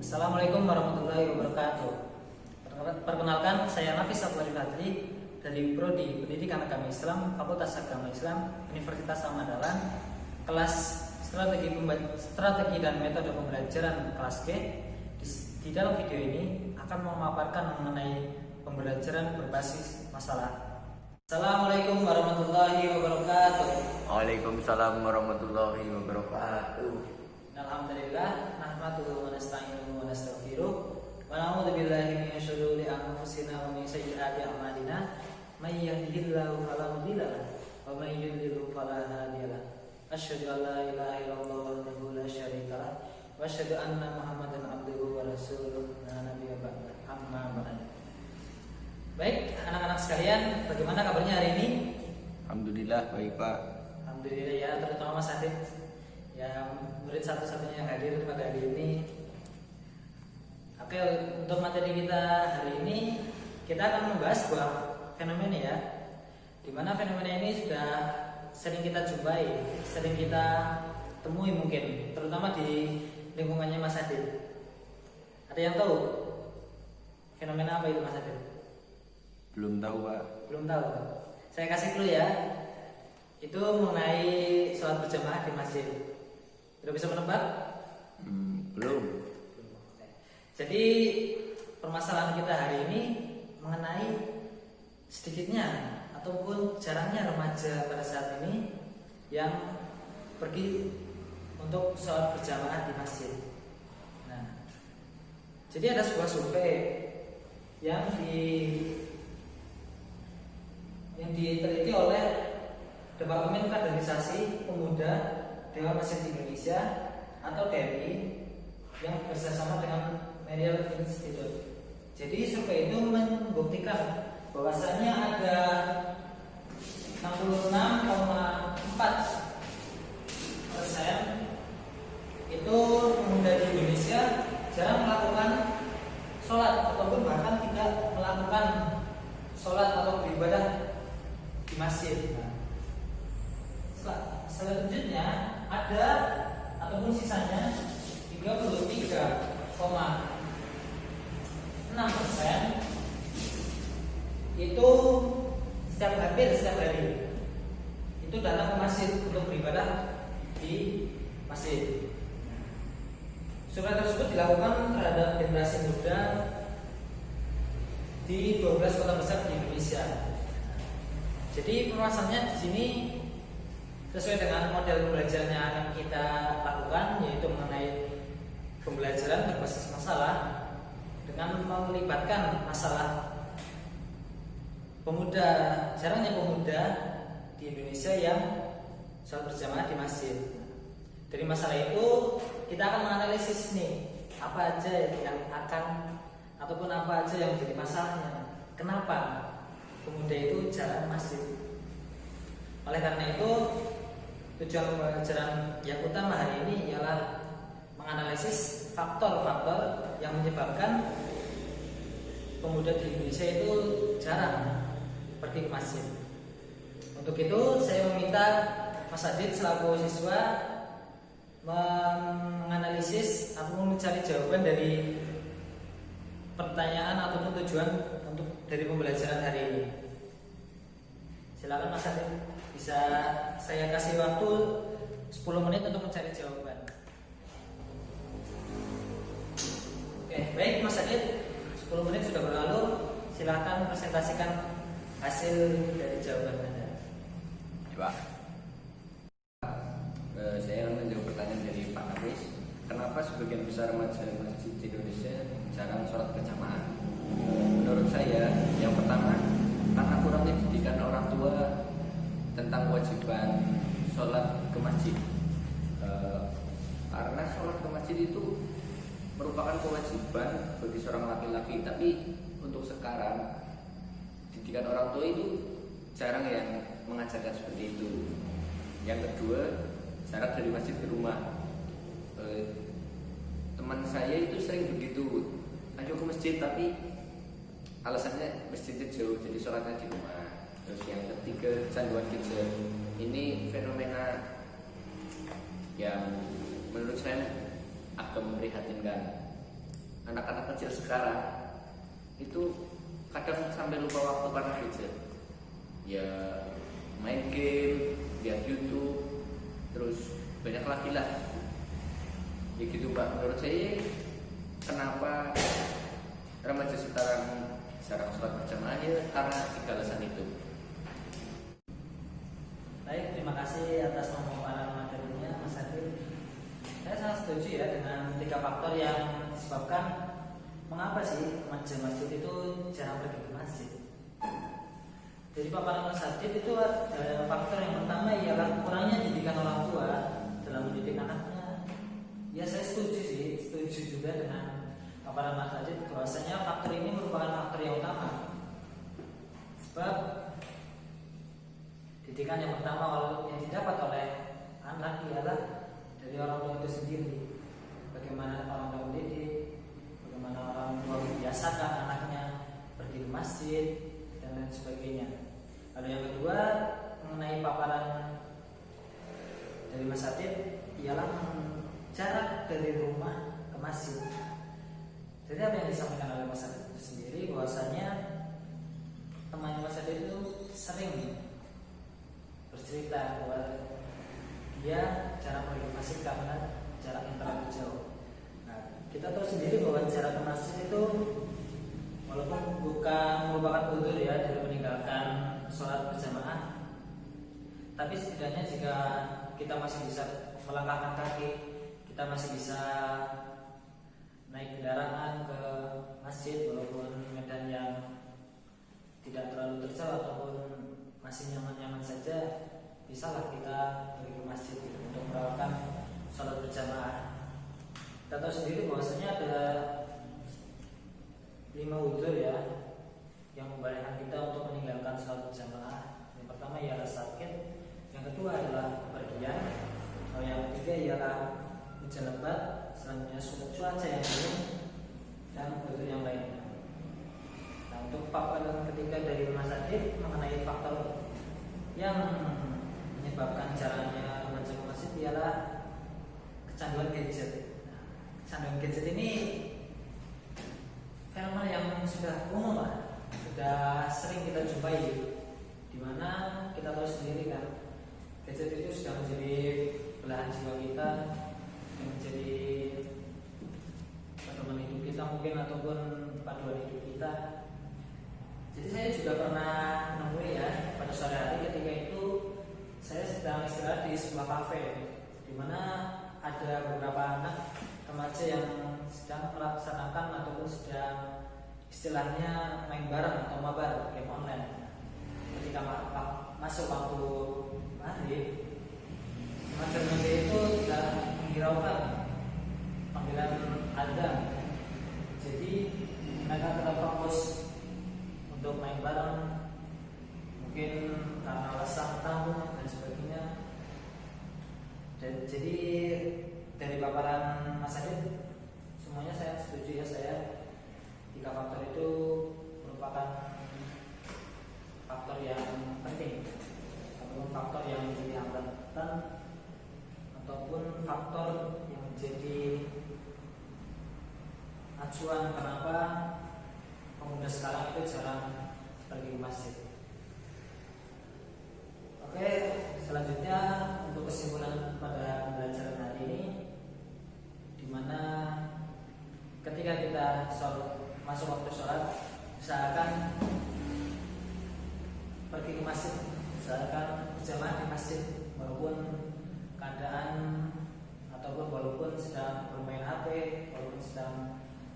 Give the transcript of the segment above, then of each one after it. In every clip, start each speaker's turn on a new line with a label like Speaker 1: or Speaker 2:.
Speaker 1: Assalamualaikum warahmatullahi wabarakatuh. Perkenalkan, saya Nafis Abdul Fadli dari Prodi Pendidikan Agama Islam, Fakultas Agama Islam, Universitas Samadalan, kelas strategi dan metode pembelajaran kelas G. Di dalam video ini akan memaparkan mengenai pembelajaran berbasis masalah. Assalamualaikum warahmatullahi wabarakatuh.
Speaker 2: Waalaikumsalam warahmatullahi wabarakatuh.
Speaker 1: Alhamdulillah, nahmaduhu wa nasta'inuhu wa nastaghfiruh wa na'udzu billahi min syururi anfusina wa min sayyiati a'malina may yahdihillahu fala mudilla lahu wa may yudlil fala hadiya lahu. Asyhadu an la ilaha illallah wahdahu la syarika lahu wa asyhadu anna Muhammadan abduhu wa rasuluh la nabiyya ba'da. Amma ba'd. Baik, anak-anak sekalian, bagaimana kabarnya hari ini?
Speaker 2: Alhamdulillah baik Pak.
Speaker 1: Alhamdulillah ya, terutama Mas Adit yang murid satu-satunya yang hadir pada hari ini. Oke, untuk materi kita hari ini kita akan membahas sebuah fenomena ya, dimana fenomena ini sudah sering kita jumpai, sering kita temui mungkin, terutama di lingkungannya Mas Adit. Ada yang tahu fenomena apa itu Mas Adit?
Speaker 2: Belum tahu Pak.
Speaker 1: Belum tahu. Saya kasih clue ya. Itu mengenai sholat berjamaah di masjid. Sudah bisa menebak?
Speaker 2: Belum.
Speaker 1: Jadi permasalahan kita hari ini mengenai sedikitnya ataupun jarangnya remaja pada saat ini yang pergi untuk sholat berjamaah di masjid. Nah, jadi ada sebuah survei yang diteliti oleh Departemen Kaderisasi Pemuda Dewan Masjid Indonesia atau DMI yang bersama dengan Mariel Institute. Jadi survei itu membuktikan bahwasannya ada 66,4% itu pemuda di Indonesia jarang melakukan sholat ataupun bahkan tidak melakukan sholat atau beribadah di masjid. Selanjutnya ada ataupun sisanya 33,6% itu hampir setiap hari itu datang ke masjid untuk beribadah di masjid. Survei tersebut dilakukan terhadap generasi muda di 12 kota besar di Indonesia. Jadi permasalahannya di sini sesuai dengan model pembelajaran yang akan kita lakukan, yaitu mengenai pembelajaran berbasis masalah dengan melibatkan masalah pemuda, jarangnya pemuda di Indonesia yang sholat berjamaah di masjid. Dari masalah itu kita akan menganalisis nih apa aja yang akan ataupun apa aja yang menjadi masalahnya. Kenapa pemuda itu jarang masjid? Oleh karena itu tujuan pembelajaran yang utama hari ini ialah menganalisis faktor-faktor yang menyebabkan pemuda di Indonesia itu jarang pergi ke masjid. Untuk itu saya meminta Mas Adit selaku siswa menganalisis atau mencari jawaban dari pertanyaan ataupun tujuan untuk dari pembelajaran hari ini. Silakan Mas Adit, bisa saya kasih waktu 10 menit untuk mencari jawaban. Oke, baik Mas Adit, 10 menit sudah berlalu. Silakan presentasikan hasil dari jawaban Anda.
Speaker 2: Ya, Pak. Saya akan menjawab pertanyaan dari Pak Nafis. Kenapa sebagian besar remaja masjid di Indonesia jarang sholat berjamaah? Menurut saya, yang pertama karena kurangnya didikan orang tua tentang kewajiban sholat ke masjid. Karena sholat ke masjid itu merupakan kewajiban bagi seorang laki-laki, tapi untuk sekarang didikan orang tua itu jarang yang mengajarkan seperti itu. Yang kedua, jarak dari masjid ke rumah. Teman saya itu sering begitu, ayo ke masjid, tapi alasannya masjidnya jauh, jadi sholatnya di rumah. Terus yang ketiga, canduan gadget. Ini fenomena yang menurut saya agak memprihatinkan. anak-anak kecil sekarang itu kadang sampai lupa waktu karena gadget. Ya main game, lihat YouTube, terus banyak lagi lah. Ya gitu Pak, menurut saya kenapa remaja sekarang jarang sholat berjamaah ya karena tiga alasan itu.
Speaker 1: Baik, terima kasih atas pemaparan materinya Mas Adil. Saya sangat setuju ya dengan 3 faktor yang disebabkan mengapa sih remaja masjid itu jarang pergi ke masjid. Dari paparan Mas Adil itu ada faktor yang pertama ialah kurangnya didikan orang tua dalam mendidik anaknya. Ya saya setuju sih, setuju juga dengan paparan Mas Adil bahwasanya faktor ini merupakan faktor yang utama. Sebab didikan yang pertama yang didapat oleh anak ialah dari orang tua itu sendiri. Bagaimana orang tua mendidik, bagaimana orang tua membiasakan anaknya pergi ke masjid dan lain sebagainya. Lalu yang kedua mengenai paparan dari Mas Adib ialah jarak dari rumah ke masjid. Jadi apa yang disampaikan oleh Mas Adib itu sendiri bahwasanya teman Mas Adib itu sering bercerita bahwa dia jarang pergi ke masjid karena jarak yang terlalu jauh. Nah, kita tahu sendiri bahwa jarak ke masjid itu walaupun bukan merupakan udzur ya dari meninggalkan sholat berjamaah, tapi setidaknya jika kita masih bisa melangkahkan kaki, kita masih bisa naik kendaraan ke masjid walaupun medan yang tidak terlalu terjal ataupun masih nyaman-nyaman saja, bisalah kita pergi ke masjid untuk melakukan sholat berjamaah. Kita tahu sendiri bahwasanya ada 5 udzur ya yang membolehkan kita untuk meninggalkan sholat berjamaah. Yang pertama ialah sakit, yang kedua adalah bepergian, lalu yang ketiga ialah hujan lebat, selanjutnya cuaca yang buruk, dan udzur yang lainnya. Nah, untuk paparan ketiga dari Mas Adib mengenai faktor yang menyebabkan jarangnya remaja ke masjid ialah kecanduan gadget. Nah, kecanduan gadget ini fenomena yang sudah umum lah, sudah sering kita jumpai, dimana kita tahu sendiri kan gadget itu sudah menjadi belahan jiwa kita, yang menjadi pedoman hidup kita mungkin ataupun paduan hidup kita. Jadi saya juga pernah menemui ya pada sore hari ketika itu saya sedang istirahat di sebuah kafe, di mana ada beberapa anak remaja yang sedang melaksanakan ataupun sedang istilahnya main bareng atau mabar game online. Ketika masuk waktu maghrib, remaja itu tidak menghiraukan panggilan adzan. Jadi mereka tetap fokus untuk main bareng, mungkin karena alasan tamu dan sebagainya. Dan jadi dari paparan Mas Adit, semuanya saya setuju ya, saya 3 faktor itu merupakan faktor yang penting ataupun faktor yang menjadi hambatan ataupun faktor yang menjadi acuan kenapa pemuda sekarang itu jarang pergi ke masjid. Oke, selanjutnya untuk kesimpulan pada pembelajaran hari ini, dimana ketika kita masuk waktu sholat, usahakan pergi ke masjid, usahakan berjamaah di masjid walaupun keadaan ataupun walaupun sedang bermain HP, walaupun sedang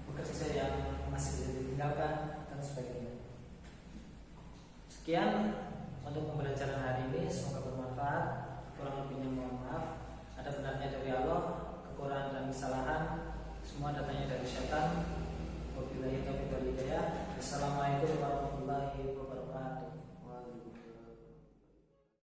Speaker 1: bekerja yang masih bisa ditinggalkan dan sebagainya. Sekian untuk pembelajaran hari ini, semoga bermanfaat. Kurang lebihnya mohon maaf. Ada benarnya dari Allah, kekurangan dan kesalahan semua datangnya dari syaitan. Wabillahi taufiq wal hidayah. Assalamualaikum warahmatullahi wabarakatuh.